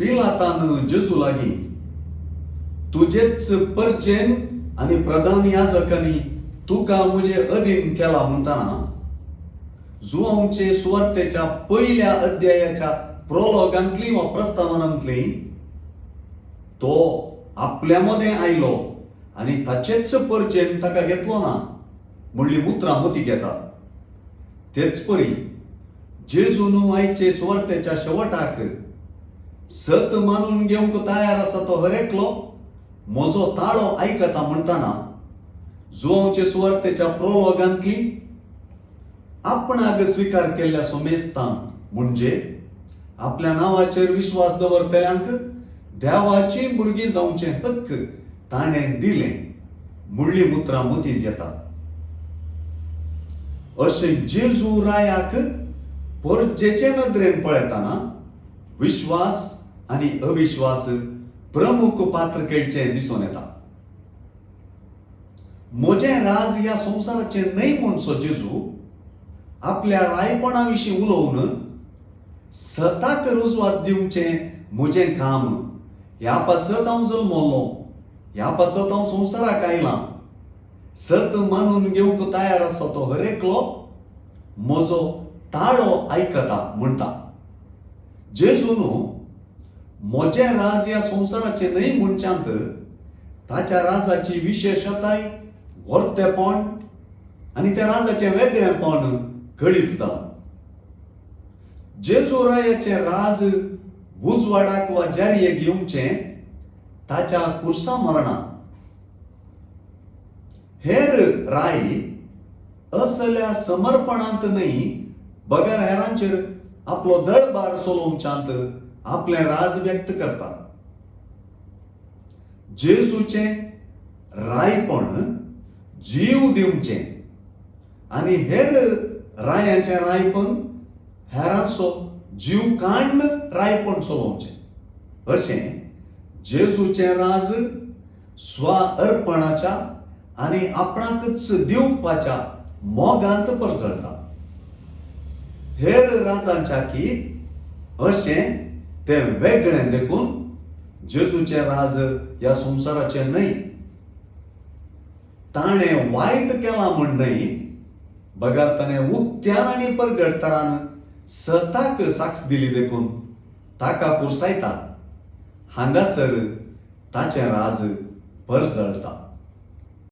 पिलातान जेजू लागी तुझेच परचेन आणि प्रधान याजकांनी तुका मुझे अधीन केला म्हणताना जुआंचे सुवार्तेच्या पहिल्या अध्यायाच्या प्रोलॉगांतली वा प्रस्तावनांतली तो आपल्यामध्ये आयलो आणि ताचेच परचेन ताका घेतलो ना म्हणली मुत्रा मती घेतात. तेच परी जेजून आयचे सुवार्तेच्या शेवटाक सत मानून घेवंक तयार आसा तो हरेकलो म्हजो ताळो आयकता म्हणताना जुआंचे सुवार्तेच्या प्रोलॉगांतली आपणाक स्वीकार केल्ल्या सोमेस्तान म्हणजे आपल्या नावाचेर विश्वास दवरतल्यांक देवाची भुरगीं जावचे हक्क ताणें दिले म्हणली मुत्रा मतींत येता. अशें जेजू रायाक परजेचे नदरेन पळयताना विश्वास आणि अविश्वास प्रमुख पात्र खेळचे दिसून येता. म्हजें राज ह्या संवसाराचे न्हय म्हणसो जेजू आपल्या रायपणा विशीं उलोवन सताक रुजवात दिवचें म्हजें काम, ह्या पासत हांव जल्मलो, ह्या पासत हांव संवसाराक आयलां, सत मानून घेवंक तयार आसा तो हरेकलो म्हजो ताळो आयकता म्हणटा. जेजून म्हजें राज ह्या संवसाराचे न्हय म्हणच्यांत ताच्या राजाची विशेशताय, व्हरतेपण आनी त्या राजाचें वेगळेपण कळीत जाता. जेजू रायाचें राज उजवाडाक वा जारयेक येवचें ताच्या कुर्सा मरणा. हेर राय असल्या समर्पणांत न्हय बगर हेरांचेर आपलो दळबार चलोवच्यांत आपले राज व्यक्त करतात. जेजूचें रायपण जीव दिवचें आनी हेर रायांचें रायपण हेरांचो जीव काडून रायपण चलोवचें. अशें जेजूचें राज स्वाअर्पणाच्या आनी आपणाकच दिवपाच्या मोगांत परजळटा. हेर राजांच्या की अशें तें वेगळें देखून जेजूचें राज ह्या संवसाराचें न्हय. ताणें वायट केलां म्हण न्हय बगर ताणें उक्त्यान आनी परगडतरान सताक साक्ष दिली देखून ताका कुर्सायता. हांगासर ताचें राज परजळटा.